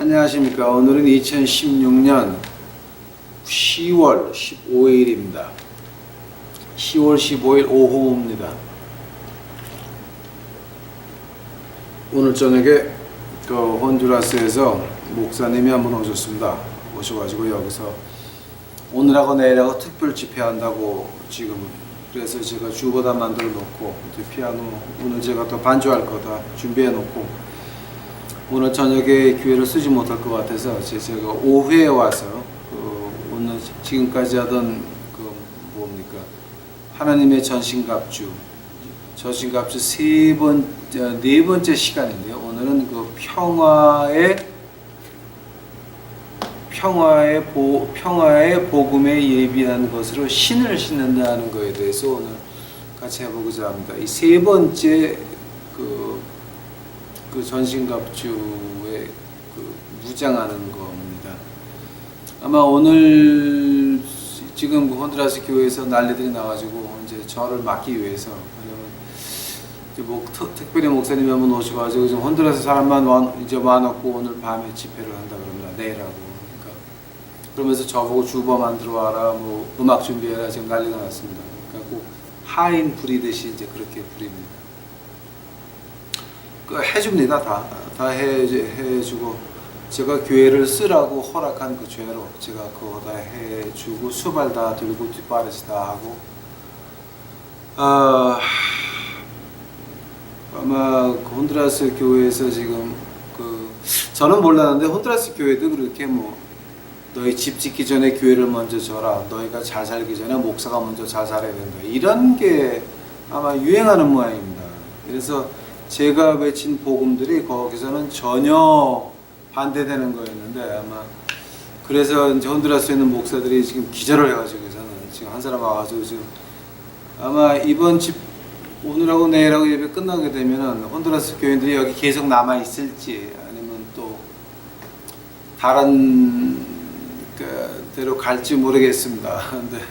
안녕하십니까. 오늘은 2016년 10월 15일입니다. 10월 15일 오후입니다. 오늘 저녁에 그 혼두라스에서 목사님이 한분 오셨습니다. 오셔가지고 여기서 오늘하고 내일하고 특별 집회한다고 지금, 그래서 제가 주보다 만들어 놓고 피아노 오늘 제가 또 반주할 거 다 준비해 놓고 오늘 저녁에 기회를 쓰지 못할 것 같아서 제가 오후에 와서 오늘 지금까지 하던 뭡니까 하나님의 전신갑주 네 번째 시간인데요. 오늘은 그 평화의 복음에 예비한 것으로 신을 신는다는 것에 대해서 오늘 같이 해보고자 합니다. 이 세 번째 그 전신갑주에 무장하는 겁니다. 아마 오늘 지금 혼두라스 교회에서 난리들이 나가지고 이제 저를 막기 위해서, 특별히 목사님이 한번 오셔가지고 지금 혼두라스 사람만 이제 많았고 오늘 밤에 집회를 한다 그럽니다. 내일하고. 그러니까 그러면서 저보고 주보 만들어 와라, 뭐 음악 준비해라, 지금 난리가 났습니다. 그러니까 꼭 하인 부리듯이 이제 그렇게 부립니다. 해줍니다. 다 해주고, 제가 교회를 쓰라고 허락한 그 죄로 제가 그거 다 해주고, 수발 다 들고 뒷바라지 다 하고, 아마 혼두라스 교회에서 지금 저는 몰랐는데 혼두라스 교회도 그렇게 뭐 너희 집 짓기 전에 교회를 먼저 져라, 너희가 잘 살기 전에 목사가 먼저 잘 살아야 된다, 이런 게 아마 유행하는 모양입니다. 그래서 제가 외친 복음들이 거기서는 전혀 반대되는 거였는데, 아마 그래서 이제 혼두라스에 있는 목사들이 지금 기절을 해가지고, 지금 한 사람 와가지고 지금 아마 이번 집 오늘하고 내일하고 예배 끝나게 되면은 혼두라스 교인들이 여기 계속 남아 있을지 아니면 또 다른 데로 갈지 모르겠습니다. 근데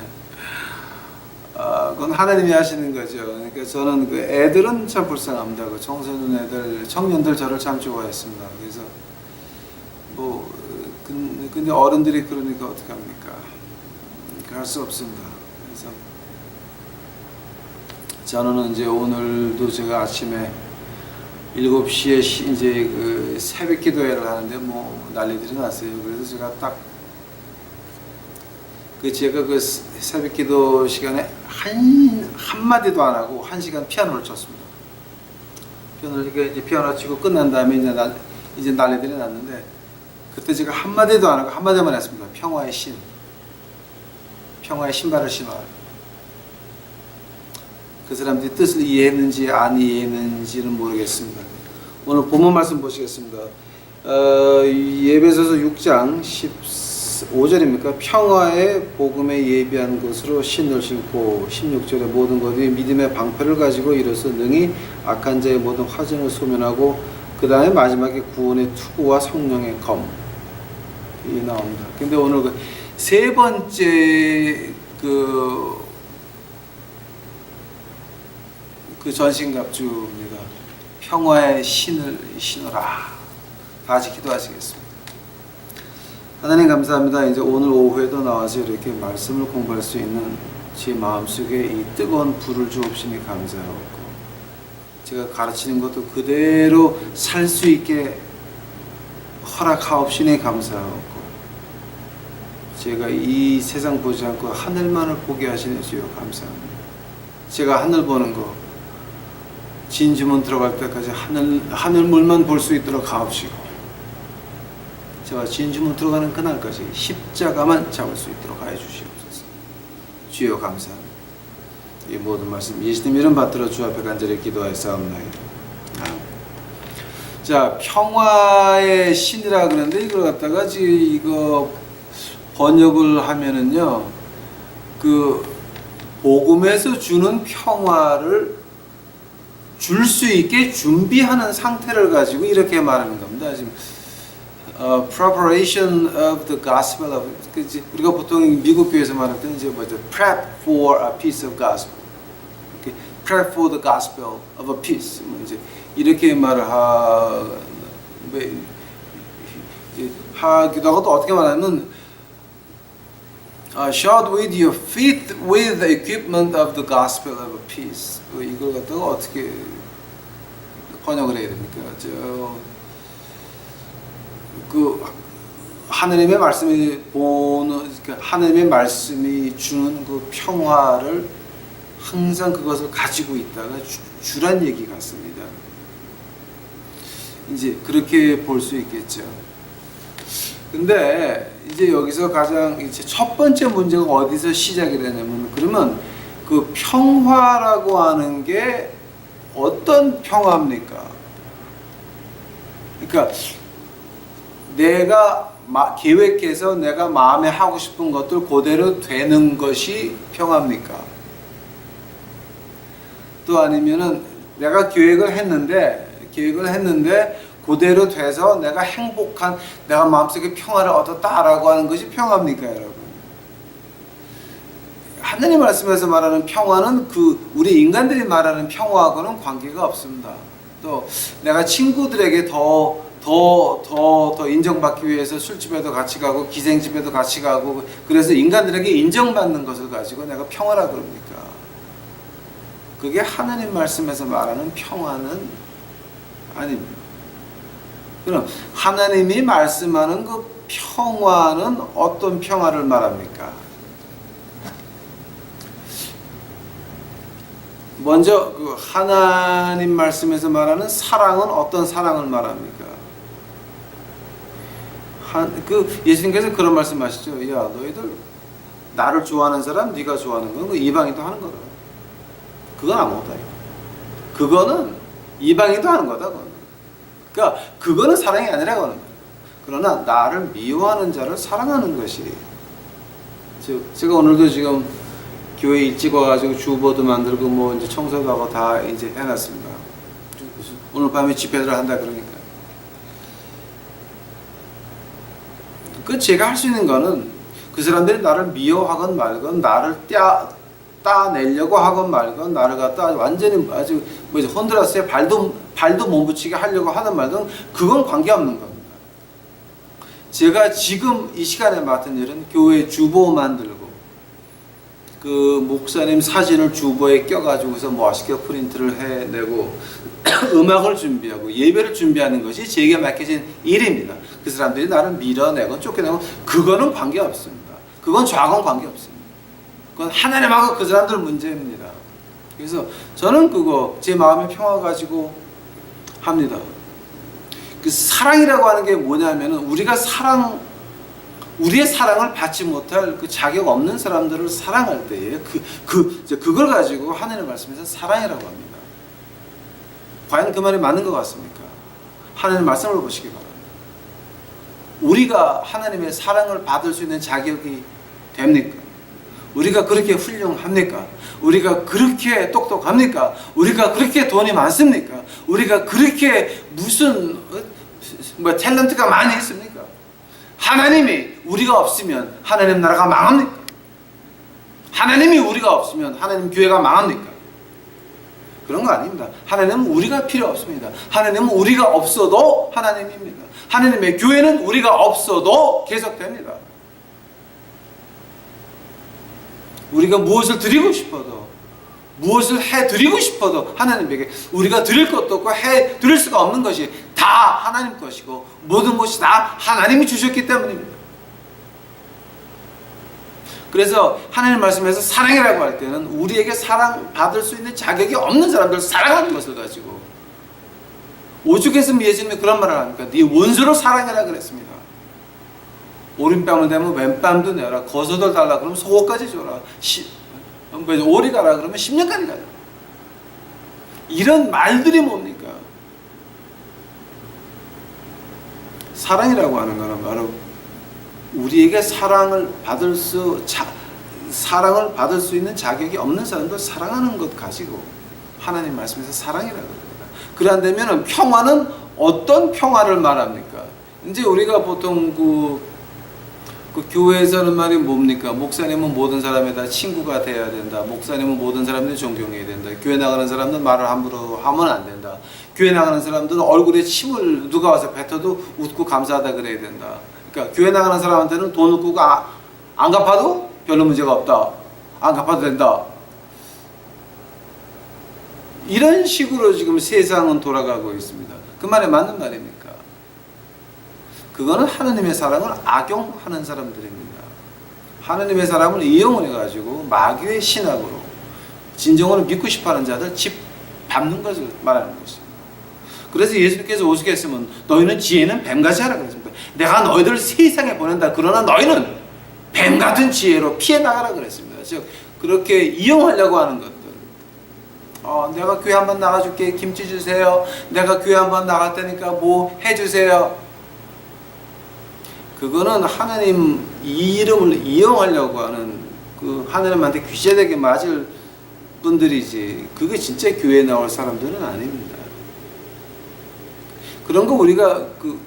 그건 하나님이 하시는 거죠. 그러니까 저는 그 애들은 참 불쌍합니다. 그 청소년 애들, 청년들 저를 참 좋아했습니다. 그래서 뭐 근데 어른들이 그러니까 어떻게 합니까? 할 수 없습니다. 그래서 저는 이제 오늘도 제가 아침에 7시에 이제 그 새벽 기도회를 하는데 뭐 난리들이 났어요. 그래서 제가 딱 제가 그 새벽 기도 시간에 한마디도 안 하고 1시간 피아노를 쳤습니다. 피아노 치고 끝난 다음에 이제 난리들이 났는데, 그때 제가 한마디도 안 하고 한마디만 했습니다. 평화의 신발을 신어라. 그 사람들이 뜻을 이해했는지 안 이해했는지는 모르겠습니다. 오늘 본문 말씀 보시겠습니다. 에베소서 6장 15절입니까? 평화의 복음에 예비한 것으로 신을 신고, 16절에 모든 것이 믿음의 방패를 가지고 이로써 능히 악한 자의 모든 화전을 소멸하고, 그 다음에 마지막에 구원의 투구와 성령의 검이 나옵니다. 근데 오늘 세 번째 그 전신갑주입니다. 평화의 신을 신어라. 다 같이 기도하시겠습니다. 하나님 감사합니다. 이제 오늘 오후에도 나와서 이렇게 말씀을 공부할 수 있는 제 마음속에 이 뜨거운 불을 주옵시니 감사하고, 제가 가르치는 것도 그대로 살 수 있게 허락하옵시니 감사하고, 제가 이 세상 보지 않고 하늘만을 보게 하시는 주여 감사합니다. 제가 하늘 보는 거, 진주문 들어갈 때까지 하늘물만 볼 수 있도록 하옵시고, 제가 진주문 들어가는 그날까지 십자가만 잡을 수 있도록 하여 주시옵소서. 주여 감사합니다. 이 모든 말씀 예수님 이름 받들어 주 앞에 간절히 기도하였사옵나이다. 자, 평화의 신이라 그러는데, 이걸 갖다가 지금 이거 번역을 하면은요, 그 복음에서 주는 평화를 줄 수 있게 준비하는 상태를 가지고 이렇게 말하는 겁니다. 지금 preparation of the gospel of, 우리가 보통 미국 교회에서 말할 때는 이제 뭐죠? prep for a piece of gospel. prep for the gospel of a piece. 이제 이렇게 말을 하기도 하고 또 어떻게 말하면 shod with your feet with the equipment of the gospel of peace. 이걸 갖다가 어떻게 번역을 해야 됩니까? 하느님의 말씀이 하느님의 말씀이 주는 그 평화를 항상 그것을 가지고 있다가 주란 얘기 같습니다. 이제 그렇게 볼 수 있겠죠. 근데 이제 여기서 가장 이제 첫 번째 문제가 어디서 시작이 되냐면, 그러면 그 평화라고 하는 게 어떤 평화입니까? 그러니까 내가 계획해서 내가 마음에 하고 싶은 것들 그대로 되는 것이 평화입니까? 또 아니면은 내가 계획을 했는데 그대로 돼서 내가 행복한, 내가 마음속에 평화를 얻었다라고 하는 것이 평화입니까, 여러분? 하느님 말씀에서 말하는 평화는 우리 인간들이 말하는 평화하고는 관계가 없습니다. 또 내가 친구들에게 더 인정받기 위해서 술집에도 같이 가고 기생집에도 같이 가고, 그래서 인간들에게 인정받는 것을 가지고 내가 평화라 그럽니까? 그게 하느님 말씀에서 말하는 평화는 아닙니다. 그럼 하나님이 말씀하는 그 평화는 어떤 평화를 말합니까? 먼저 그 하나님 말씀에서 말하는 사랑은 어떤 사랑을 말합니까? 예수님께서 그런 말씀하시죠. 야, 너희들 나를 좋아하는 사람, 네가 좋아하는 건 이방인도 하는 거다. 그건 아무것도 아니야. 그거는 이방인도 하는 거다. 그러니까 그거는 사랑이 아니라고 하는 거예요. 그러나 나를 미워하는 자를 사랑하는 것이, 제가 오늘도 지금 교회 일찍 와가지고 주보도 만들고 뭐 이제 청소도 하고 다 이제 해놨습니다. 오늘 밤에 집회를 한다 그러니까. 제가 할 수 있는 거는 그 사람들이 나를 미워하건 말건, 나를 따내려고 하건 말건, 나를 갖다 완전히 아주 헌드라스에 발도 못 붙이게 하려고 하든 말든, 그건 관계없는 겁니다. 제가 지금 이 시간에 맡은 일은 교회 주보 만들고, 그 목사님 사진을 주보에 껴가지고서 멋있게 프린트를 해내고 음악을 준비하고 예배를 준비하는 것이 제게 맡겨진 일입니다. 그 사람들이 나를 밀어내고 쫓겨내고 그거는 관계없습니다. 그건 저하고는 관계없습니다. 그건 하나님하고 그 사람들 문제입니다. 그래서 저는 그거 제 마음의 평화 가지고 합니다. 그 사랑이라고 하는 게 뭐냐면은 우리의 사랑을 받지 못할 그 자격 없는 사람들을 사랑할 때에 그걸 가지고 하나님의 말씀에서 사랑이라고 합니다. 과연 그 말이 맞는 것 같습니까? 하나님의 말씀을 보시기 바랍니다. 우리가 하나님의 사랑을 받을 수 있는 자격이 됩니까? 우리가 그렇게 훌륭합니까? 우리가 그렇게 똑똑합니까? 우리가 그렇게 돈이 많습니까? 우리가 그렇게 무슨 탤런트가 많이 있습니까? 하나님이 우리가 없으면 하나님 나라가 망합니까? 하나님이 우리가 없으면 하나님 교회가 망합니까? 그런 거 아닙니다. 하나님은 우리가 필요 없습니다. 하나님은 우리가 없어도 하나님입니다. 하나님의 교회는 우리가 없어도 계속됩니다. 우리가 무엇을 드리고 싶어도, 무엇을 해드리고 싶어도 하나님에게 우리가 드릴 것도 없고 해드릴 수가 없는 것이 다 하나님 것이고 모든 것이 다 하나님이 주셨기 때문입니다. 그래서 하나님 말씀에서 사랑이라고 할 때는 우리에게 사랑받을 수 있는 자격이 없는 사람들을 사랑하는 것을 가지고, 오죽했으면 예수님이 그런 말을 합니까? 네 원수를 사랑해라 그랬습니다. 오른뺨을 대면 왼뺨도 내라, 거소들 달라 그러면 속옷까지 줘라, 오리 가라 그러면 10년까지 가라. 이런 말들이 뭡니까? 사랑이라고 하는 것은 바로 우리에게 사랑을 받을 수 있는 자격이 없는 사람들 사랑하는 것 가지고 하나님 말씀에서 사랑이라고 합니다. 그런다면 평화는 어떤 평화를 말합니까? 이제 우리가 보통 그 그 교회에서는 말이 뭡니까? 목사님은 모든 사람에 다 친구가 돼야 된다. 목사님은 모든 사람들 존경해야 된다. 교회 나가는 사람들은 말을 함부로 하면 안 된다. 교회 나가는 사람들은 얼굴에 침을 누가 와서 뱉어도 웃고 감사하다 그래야 된다. 그러니까 교회 나가는 사람한테는 돈 웃고 안 갚아도 별로 문제가 없다. 안 갚아도 된다. 이런 식으로 지금 세상은 돌아가고 있습니다. 그 말에 맞는 말입니까? 그거는 하느님의 사랑을 악용하는 사람들입니다. 하느님의 사랑을 이용을 해가지고 마귀의 신학으로 진정으로 믿고 싶어하는 자들 집 밟는 것을 말하는 것입니다. 그래서 예수님께서 오시겠으면 너희는 지혜는 뱀같이 하라 그랬습니다. 내가 너희들을 세상에 보낸다. 그러나 너희는 뱀같은 지혜로 피해 나가라 그랬습니다. 즉 그렇게 이용하려고 하는 것들. 내가 교회 한번 나가줄게. 김치 주세요. 내가 교회 한번 나갈 테니까 뭐 해주세요. 그거는 하나님 이름을 이용하려고 하는 그 하나님한테 귀재되게 맞을 분들이지. 그게 진짜 교회에 나올 사람들은 아닙니다. 그런 거 우리가 그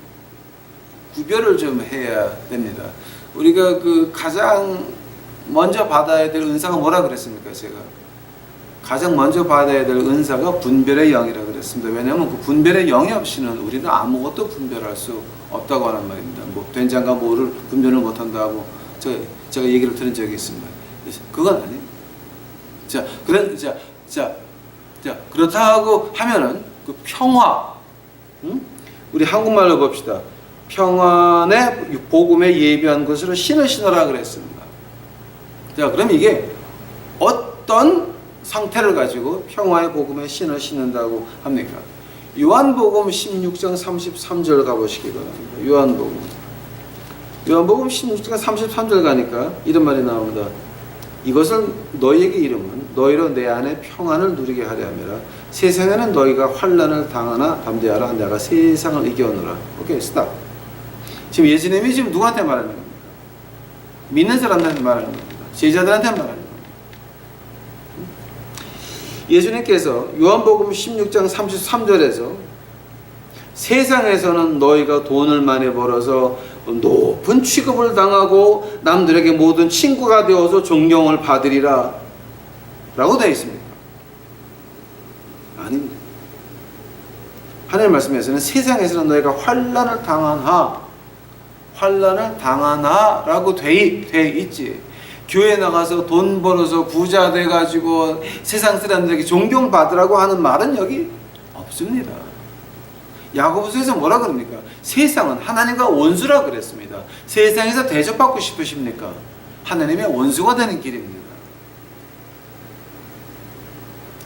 구별을 좀 해야 됩니다. 우리가 그 가장 먼저 받아야 될 은사가 뭐라 그랬습니까? 제가 가장 먼저 받아야 될 은사가 분별의 영이라 그랬습니다. 왜냐하면 그 분별의 영이 없이는 우리는 아무것도 분별할 수 없다고 하는 말입니다. 뭐 된장과 모를 분별을 못한다고 제가 얘기를 들은 적이 있습니다. 그건 아니에요. 그렇다고 하면은 그 평화, 우리 한국말로 봅시다. 평안의 복음에 예비한 것으로 신을 신어라 그랬습니다. 자, 그럼 이게 어떤 상태를 가지고 평화의 복음에 신을 신는다고 합니까? 요한복음 16장 33절 가보시기 바랍니다. 요한복음 16장 33절 가니까 이런 말이 나옵니다. 이것을 너희에게 이름은 너희로 내 안에 평안을 누리게 하려 함이라. 세상에는 너희가 환난을 당하나 담대하라. 내가 세상을 이겨오노라. 오케이, 스탑. 지금 예수님이 지금 누구한테 말하는 겁니까? 믿는 사람들한테 말하는 겁니다. 제자들한테 말하는 겁니다. 예수님께서 요한복음 16장 33절에서 세상에서는 너희가 돈을 많이 벌어서 높은 취급을 당하고 남들에게 모든 친구가 되어서 존경을 받으리라 라고 되어 있습니다. 아닙니다. 하나님 말씀에서는 세상에서는 너희가 환난을 당하나 라고 돼 있지. 교회 나가서 돈 벌어서 부자 돼가지고 세상 사람들에게 존경받으라고 하는 말은 여기 없습니다. 야고보서에서 뭐라 그럽니까? 세상은 하나님과 원수라 그랬습니다. 세상에서 대접받고 싶으십니까? 하나님의 원수가 되는 길입니다.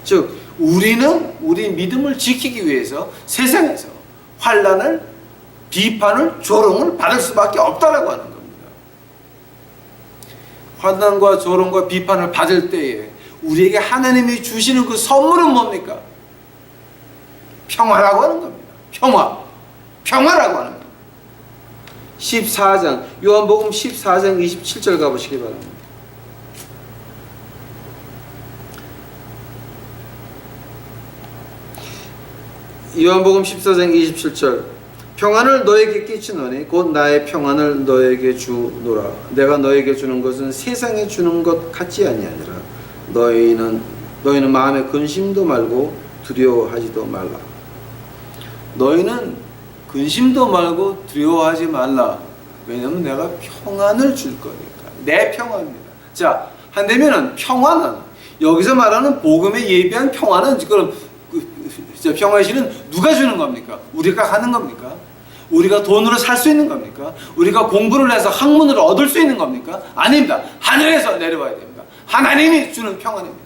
즉 우리는 우리 믿음을 지키기 위해서 세상에서 환난을, 비판을, 조롱을 받을 수밖에 없다라고 하는 겁니다. 환난과 조롱과 비판을 받을 때에 우리에게 하나님이 주시는 그 선물은 뭡니까? 평화라고 하는 겁니다. 평화라고 하는 겁니다. 14장, 요한복음 14장 27절 가보시기 바랍니다. 요한복음 14장 27절. 평안을 너에게 끼치노니 곧 나의 평안을 너에게 주노라. 내가 너에게 주는 것은 세상에 주는 것 같지 아니하니라. 너희는 마음에 근심도 말고 두려워하지도 말라. 너희는 근심도 말고 두려워하지 말라. 왜냐하면 내가 평안을 줄 거니까. 내 평안입니다. 자, 한다면은 평안은 여기서 말하는 복음에 예비한 평안은 그럼 평화의 신은 누가 주는 겁니까? 우리가 가는 겁니까? 우리가 돈으로 살 수 있는 겁니까? 우리가 공부를 해서 학문을 얻을 수 있는 겁니까? 아닙니다. 하늘에서 내려와야 됩니다. 하나님이 주는 평안입니다.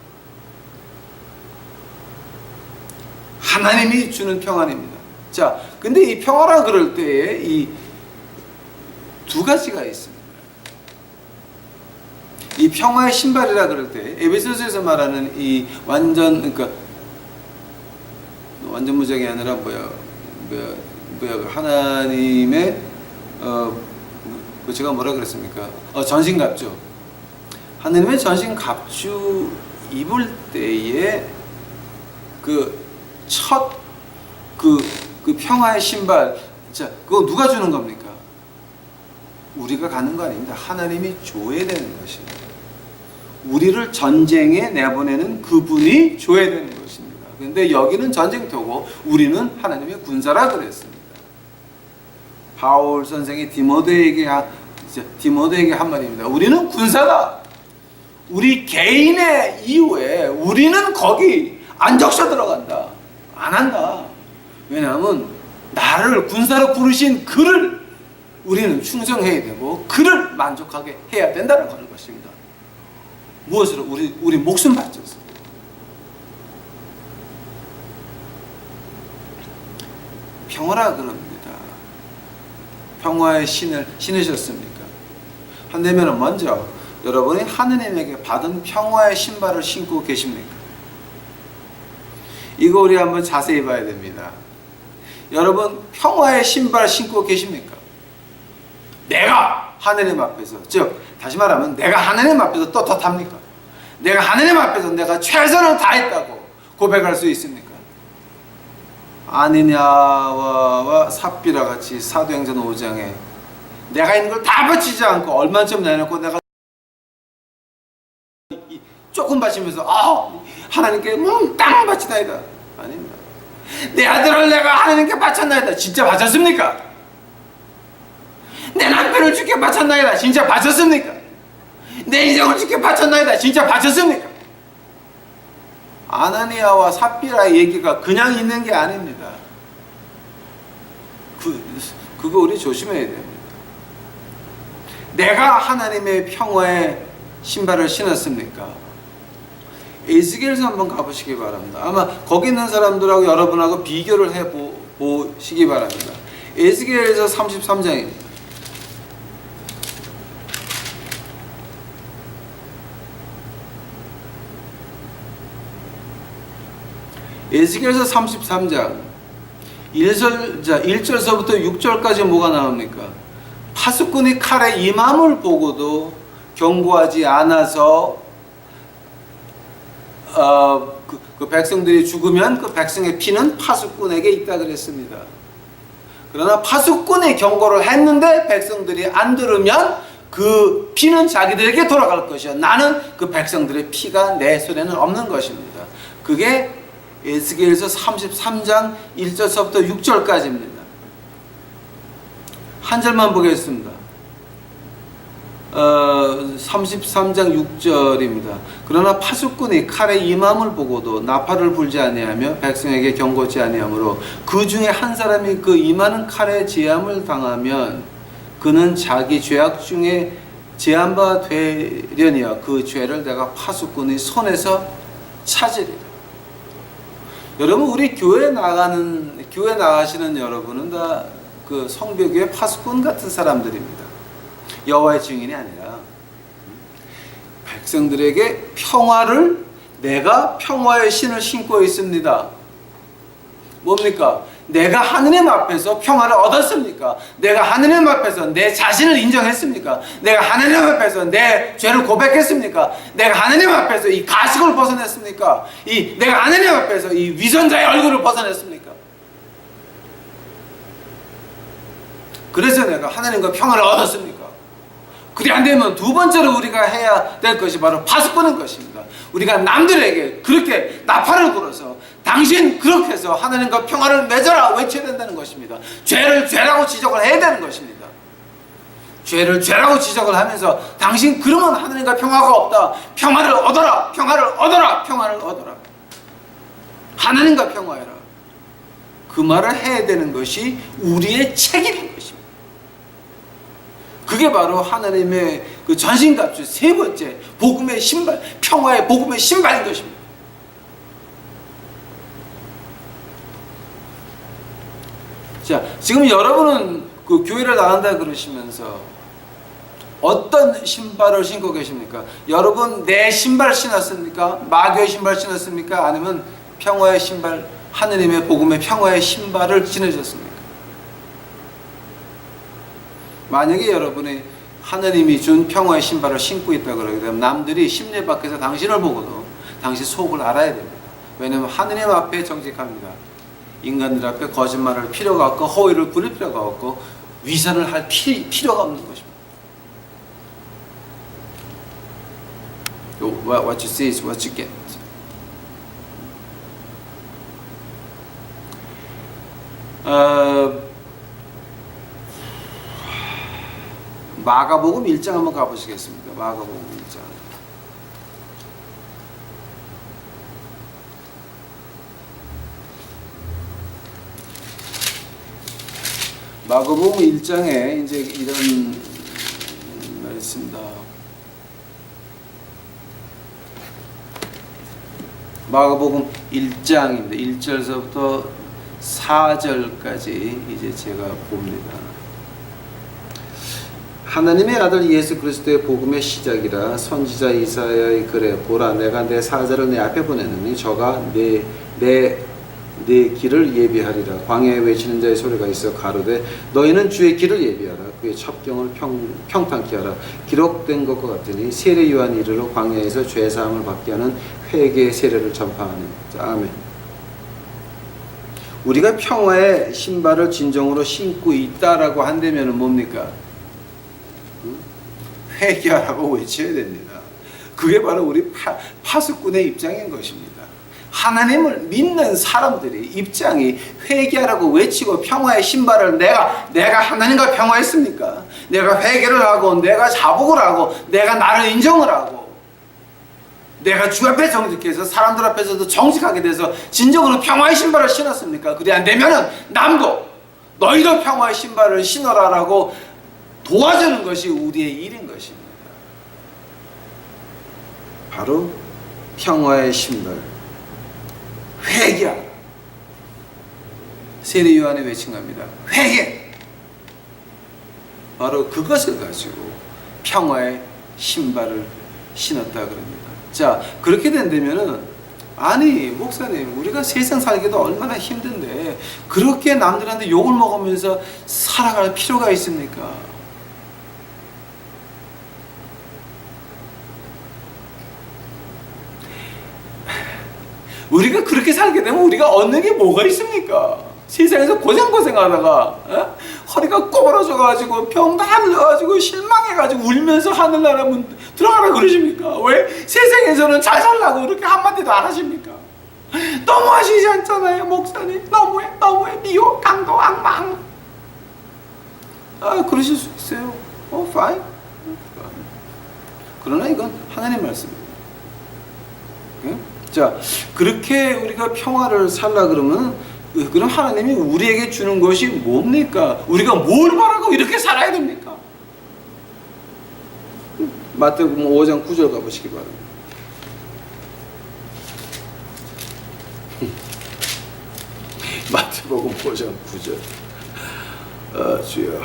하나님이 주는 평안입니다. 자, 근데 이 평화라 그럴 때에 이 두 가지가 있습니다. 이 평화의 신발이라 그럴 때 에베소서에서 말하는 이 완전 무장이 아니라 하나님의 제가 뭐라 그랬습니까? 전신갑주. 하나님의 전신갑주 입을 때에 첫 평화의 신발. 자, 그거 누가 주는 겁니까? 우리가 가는 거 아닙니다. 하나님이 줘야 되는 것입니다. 우리를 전쟁에 내보내는 그분이 줘야 되는 것입니다. 그런데 여기는 전쟁터고 우리는 하나님의 군사라 그랬습니다. 바울 선생이 디모데에게 한 말입니다. 우리는 군사다. 우리 개인의 이후에 우리는 거기 안 적셔 들어간다. 안 한다. 왜냐하면 나를 군사로 부르신 그를 우리는 충성해야 되고 그를 만족하게 해야 된다는 것입니다. 무엇으로? 우리 목숨 바쳐서. 평화라 그럽니다. 평화의 신을 신으셨습니까? 한다면 먼저 여러분이 하느님에게 받은 평화의 신발을 신고 계십니까? 이거 우리 한번 자세히 봐야 됩니다. 여러분 평화의 신발 신고 계십니까? 내가 하느님 앞에서, 즉 다시 말하면 내가 하느님 앞에서 떳떳합니까? 내가 하느님 앞에서 내가 최선을 다했다고 고백할 수 있습니까? 아니냐와 삽비라 같이 사도행전 5장에 내가 있는 걸 다 바치지 않고 얼마쯤 내놓고 내가 조금 바치면서 하나님께 땅 바치나이다. 아닙니다. 내 아들을 내가 하나님께 바쳤나이다. 진짜 바쳤습니까? 내 남편을 주께 바쳤나이다. 진짜 바쳤습니까? 내 인생을 주께 바쳤나이다. 진짜 바쳤습니까? 아나니아와 삽비라의 얘기가 그냥 있는 게 아닙니다. 그거 우리 조심해야 됩니다. 내가 하나님의 평화의 신발을 신었습니까? 에스겔서 한번 가보시기 바랍니다. 아마 거기 있는 사람들하고 여러분하고 비교를 해보시기 바랍니다. 에스겔서 33장입니다. 에스겔서 33장 1절서부터 6절까지 뭐가 나옵니까? 파수꾼이 칼에 임함을 보고도 경고하지 않아서 그 백성들이 죽으면 그 백성의 피는 파수꾼에게 있다 그랬습니다. 그러나 파수꾼이 경고를 했는데 백성들이 안 들으면 그 피는 자기들에게 돌아갈 것이요 나는 그 백성들의 피가 내 손에는 없는 것입니다. 그게 에스겔서 33장 1절서부터 6절까지입니다. 한 절만 보겠습니다. 33장 6절입니다. 그러나 파수꾼이 칼에 임함을 보고도 나팔을 불지 아니하며 백성에게 경고치 아니하므로 그 중에 한 사람이 그 임하는 칼에 제함을 당하면 그는 자기 죄악 중에 제한 되려니와 그 죄를 내가 파수꾼의 손에서 찾으리라. 여러분 우리 교회 나가시는 여러분은 다 그 성벽교회 파수꾼 같은 사람들입니다. 여호와의 증인이 아니라 백성들에게 평화를 내가 평화의 신을 신고 있습니다. 뭡니까? 내가 하느님 앞에서 평화를 얻었습니까? 내가 하느님 앞에서 내 자신을 인정했습니까? 내가 하느님 앞에서 내 죄를 고백했습니까? 내가 하느님 앞에서 이 가식을 벗어냈습니까? 내가 하느님 앞에서 이 위선자의 얼굴을 벗어냈습니까? 그래서 내가 하나님과 평화를 얻었습니까? 그리 안 되면 두 번째로 우리가 해야 될 것이 바로 파수꾼인 것입니다. 우리가 남들에게 그렇게 나팔을 불어서 당신 그렇게 해서 하나님과 평화를 맺어라 외쳐야 된다는 것입니다. 죄를 죄라고 지적을 해야 되는 것입니다. 죄를 죄라고 지적을 하면서 당신 그러면 하나님과 평화가 없다. 평화를 얻어라. 평화를 얻어라. 평화를 얻어라. 하나님과 평화해라. 그 말을 해야 되는 것이 우리의 책임인 것입니다. 그게 바로 하나님의 그 전신갑주 세 번째 복음의 신발, 평화의 복음의 신발인 것입니다. 자, 지금 여러분은 그 교회를 나간다 그러시면서 어떤 신발을 신고 계십니까? 여러분 내 신발 신었습니까? 마귀의 신발 신었습니까? 아니면 평화의 신발, 하느님의 복음의 평화의 신발을 신으셨습니까? 만약에 여러분이 하느님이 준 평화의 신발을 신고 있다 그러게 되면 남들이 심리 밖에서 당신을 보고도 당신 속을 알아야 됩니다. 왜냐하면 하느님 앞에 정직합니다. 인간들 앞에 거짓말을 필요가 없고 허위를 부릴 필요가 없고 위선을 할 필요가 없는 것입니다. what you see is what you get. 마가복음 1장 한번 가보시겠습니까? 마가복음 1장. 마가복음 1장에 이제 이런 말이 있습니다. 마가복음 1장입니다. 1절서부터 4절까지 이제 제가 봅니다. 하나님의 아들 예수 그리스도의 복음의 시작이라 선지자 이사야의 글에 보라 내가 내 사자를 내 앞에 보내느니 저가 내 길을 예비하리라. 광야에 외치는 자의 소리가 있어 가로되 너희는 주의 길을 예비하라. 그의 첩경을 평탄케 하라. 기록된 것과 같으니 세례 요한 이르러 광야에서 죄 사함을 받게 하는 회개의 세례를 전파하니. 아멘. 우리가 평화의 신발을 진정으로 신고 있다라고 한다면 뭡니까? 회개하라고 외쳐야 됩니다. 그게 바로 우리 파수꾼의 입장인 것입니다. 하나님을 믿는 사람들이 입장이 회개하라고 외치고 평화의 신발을 내가 하나님과 평화했습니까? 내가 회개를 하고 내가 자복을 하고 내가 나를 인정을 하고 내가 주 앞에 정직해서 사람들 앞에서도 정직하게 돼서 진정으로 평화의 신발을 신었습니까? 그래 안 되면은 남도 너희도 평화의 신발을 신어라라고 도와주는 것이 우리의 일인 것입니다. 바로 평화의 신발, 회개하라. 세례 요한이 외친 겁니다. 회개. 바로 그것을 가지고 평화의 신발을 신었다 그럽니다. 자, 그렇게 된다면은 아니 목사님 우리가 세상 살기도 얼마나 힘든데 그렇게 남들한테 욕을 먹으면서 살아갈 필요가 있습니까? 우리가 그렇게 살게 되면 우리가 얻는 게 뭐가 있습니까? 세상에서 고생하다가 허리가 꼬부러져가지고 병 다 들려가지고 실망해가지고 울면서 하늘나라 문 들어가라 그러십니까? 왜? 세상에서는 잘 살라고 그렇게 한마디도 안 하십니까? 너무하시지 않잖아요 목사님. 너무해 미워 강도 악마. 그러실 수 있어요. fine. 그러나 이건 하나님 말씀입니다. 자, 그렇게 우리가 평화를 살라 그러면 그럼 하나님이 우리에게 주는 것이 뭡니까? 우리가 뭘 바라고 이렇게 살아야 됩니까? 마태복음 5장 9절 가보시기 바랍니다. 마태복음 5장 9절. 주여.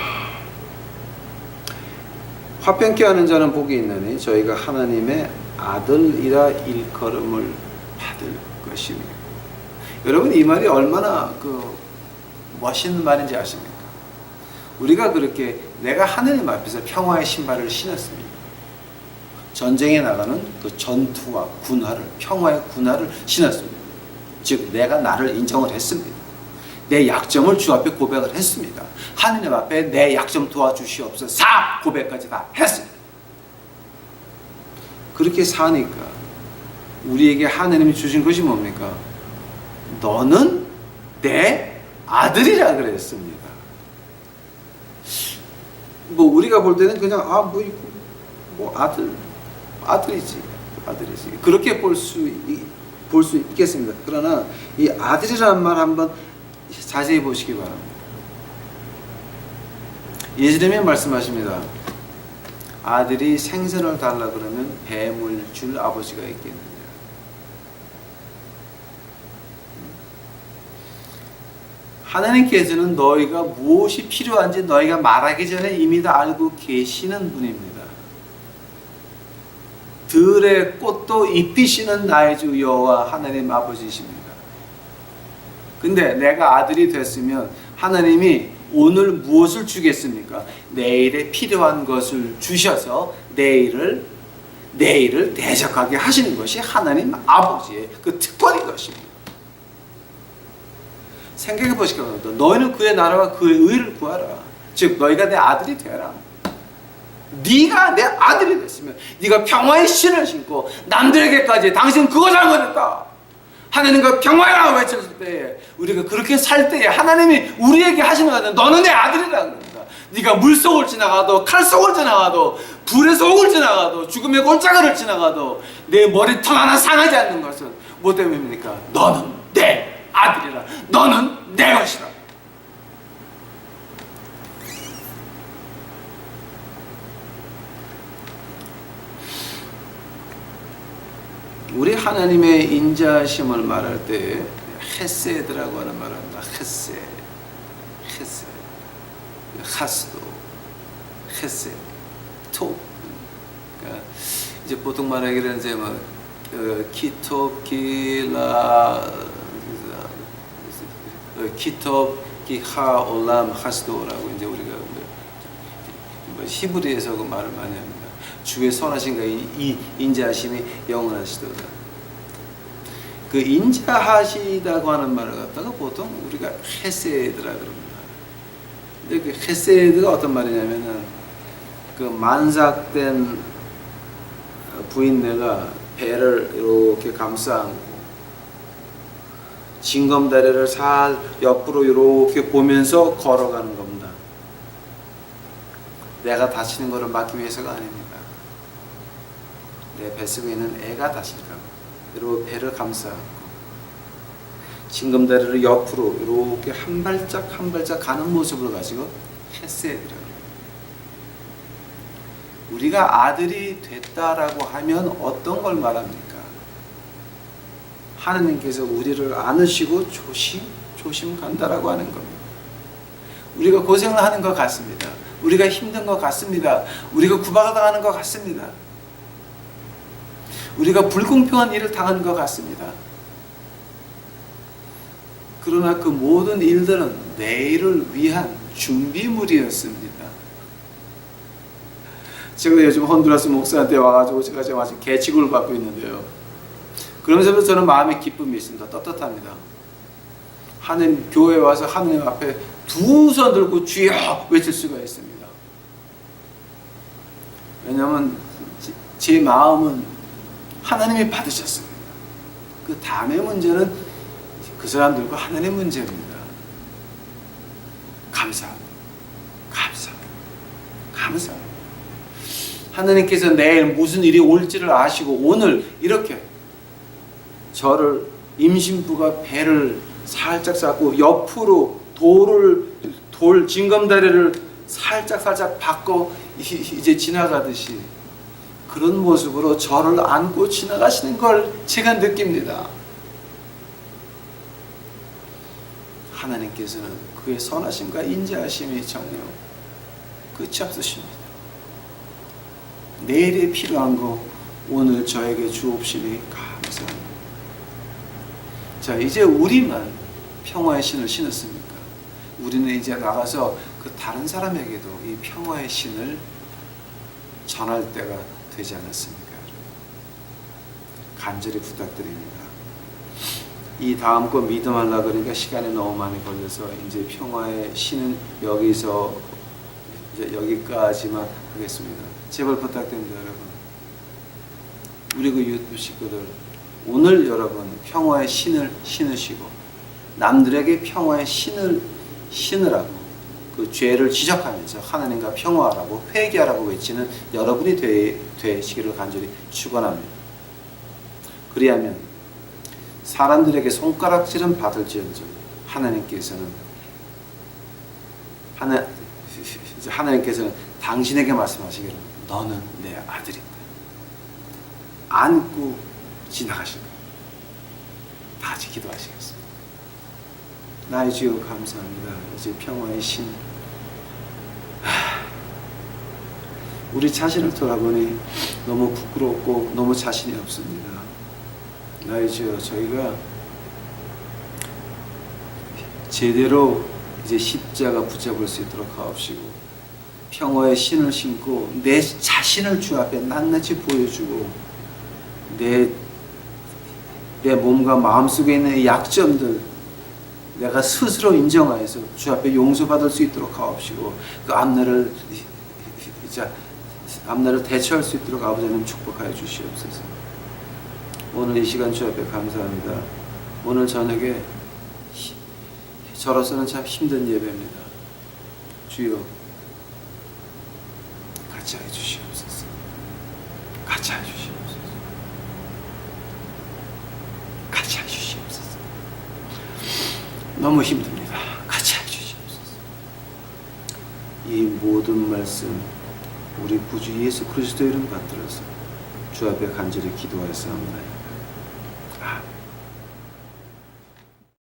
화평케 하는 자는 복이 있나니 저희가 하나님의 아들이라 일컬음을 받을 것이며. 여러분 이 말이 얼마나 멋있는 말인지 아십니까? 우리가 그렇게 내가 하느님 앞에서 평화의 신발을 신었습니다. 전쟁에 나가는 그 전투와 군화를 평화의 군화를 신었습니다. 즉 내가 나를 인정을 했습니다. 내 약점을 주 앞에 고백을 했습니다. 하느님 앞에 내 약점 도와주시옵소서 고백까지 다 했습니다. 그렇게 사니까 우리에게 하나님이 주신 것이 뭡니까? 너는 내 아들이라 그랬습니다. 우리가 볼 때는 그냥 아들이지 그렇게 볼 수 있겠습니다. 그러나 이 아들이라는 말 한번 자세히 보시기 바랍니다. 예수님이 말씀하십니다. 아들이 생선을 달라 그러면 뱀을 줄 아버지가 있겠느냐. 하나님께서는 너희가 무엇이 필요한지 너희가 말하기 전에 이미 다 알고 계시는 분입니다. 들의 꽃도 입히시는 나의 주 여호와 하나님 아버지십니다. 근데 내가 아들이 됐으면 하나님이 오늘 무엇을 주겠습니까? 내일에 필요한 것을 주셔서 내일을 대적하게 하시는 것이 하나님 아버지의 그 특권인 것입니다. 생각해 보시기 바랍니다. 너희는 그의 나라와 그의 의를 구하라. 즉 너희가 내 아들이 되어라. 네가 내 아들이 됐으면 네가 평화의 신을 신고 남들에게까지 당신 그거 잘못했다, 하나님과 평화라고 외쳤을 때에, 우리가 그렇게 살 때에 하나님이 우리에게 하시는 것은 너는 내 아들이라 그럽니다. 네가 물속을 지나가도 칼속을 지나가도 불의 속을 지나가도 죽음의 골짜기를 지나가도 내 머리털 하나 상하지 않는 것은 뭐 때문입니까? 너는 내 아들이라, 너는 내 것이라. 우리 하나님의 인자하심을 말할 때 헤세드라고 하는 말을 합니다. 헤세, 하스도, 헤세, 토. 그러니까 이제 보통 말하기로는 이제 뭐 키토, 키라, 키토, 키하, 올람, 하스도라고 이제 우리가 히브리에서 그 말을 많이 합니다. 주의 선하신가 이 인자하심이 영원하시도다. 그 인자하시다고 하는 말을 갖다가 보통 우리가 헤세드라 그럽니다. 근데 그 헤세드가 어떤 말이냐면은 그 만삭된 부인네가 배를 이렇게 감싸 안고 징검다리를 살 옆으로 이렇게 보면서 걸어가는 겁니다. 내가 다치는 것을 막기 위해서가 아닙니다. 내 뱃속에 있는 애가 다칠까 봐 이렇게 배를 감싸 안고 징검다리를 옆으로 이렇게 한 발짝 한 발짝 가는 모습을 가지고 헤세드라고. 우리가 아들이 됐다라고 하면 어떤 걸 말합니까? 하느님께서 우리를 안으시고 조심 간다라고 하는 겁니다. 우리가 고생을 하는 것 같습니다. 우리가 힘든 것 같습니다. 우리가 구박당하는 것 같습니다. 우리가 불공평한 일을 당하는 것 같습니다. 그러나 그 모든 일들은 내일을 위한 준비물이었습니다. 제가 요즘 honduras 목사한테 와가지고 제가 지금 아직 계치국을 받고 있는데요. 그러면서 저는 마음의 기쁨이 있습니다. 떳떳합니다. 하나님 교회에 와서 하나님 앞에 두 손 들고 주여 외칠 수가 있습니다. 왜냐하면 제 마음은 하나님이 받으셨습니다. 그 다음의 문제는 그 사람들과 하나님의 문제입니다. 감사합니다. 하나님께서 내일 무슨 일이 올지를 아시고 오늘 이렇게 저를 임신부가 배를 살짝 쌓고 옆으로 돌 징검다리를 살짝 바꿔 이제 지나가듯이 그런 모습으로 저를 안고 지나가시는 걸 제가 느낍니다. 하나님께서는 그의 선하심과 인자하심이 정녕 끝이 없으십니다. 내일에 필요한 거 오늘 저에게 주옵시니 감사합니다. 자, 이제 우리만 평화의 신을 신었습니까? 우리는 이제 나가서 그 다른 사람에게도 이 평화의 신을 전할 때가 되지 않았습니까? 간절히 부탁드립니다. 이 다음 거 믿음하려고 그러니까 시간이 너무 많이 걸려서 이제 평화의 신은 여기서 이제 여기까지만 하겠습니다. 제발 부탁드립니다, 여러분. 우리 그 유튜브 식구들, 오늘 여러분 평화의 신을 신으시고 남들에게 평화의 신을 신으라고 그 죄를 지적하면서 하나님과 평화하라고 회개하라고 외치는 여러분이 되시기를 간절히 축원합니다. 그리하면 사람들에게 손가락질은 받을지언정 하나님께서는 당신에게 말씀하시기를 너는 내 아들이다. 안고 지나가실 거예요. 다 같이 기도하시겠습니다. 나의 주여 감사합니다. 이제 평화의 신, 우리 자신을 돌아보니 너무 부끄럽고 너무 자신이 없습니다. 나의 주여, 저희가 제대로 이제 십자가 붙잡을 수 있도록 하옵시고 평화의 신을 신고 내 자신을 주 앞에 낱낱이 보여주고 내 몸과 마음속에 있는 약점들 내가 스스로 인정하여서 주 앞에 용서받을 수 있도록 하옵시고 그 앞날을 앞날을 대처할 수 있도록 아버지 하나님 축복하여 주시옵소서. 오늘 이 시간 주 앞에 감사합니다. 오늘 저녁에 저로서는 참 힘든 예배입니다. 주여 같이 해 주시옵소서. 같이 해 주시옵소서. 같이 해 주시옵소서. 너무 힘듭니다. 같이 해 주시옵소서. 이 모든 말씀 우리 구주 예수 그리스도 이름 받들어서 주 앞에 간절히 기도하였사옵나이다. 아멘.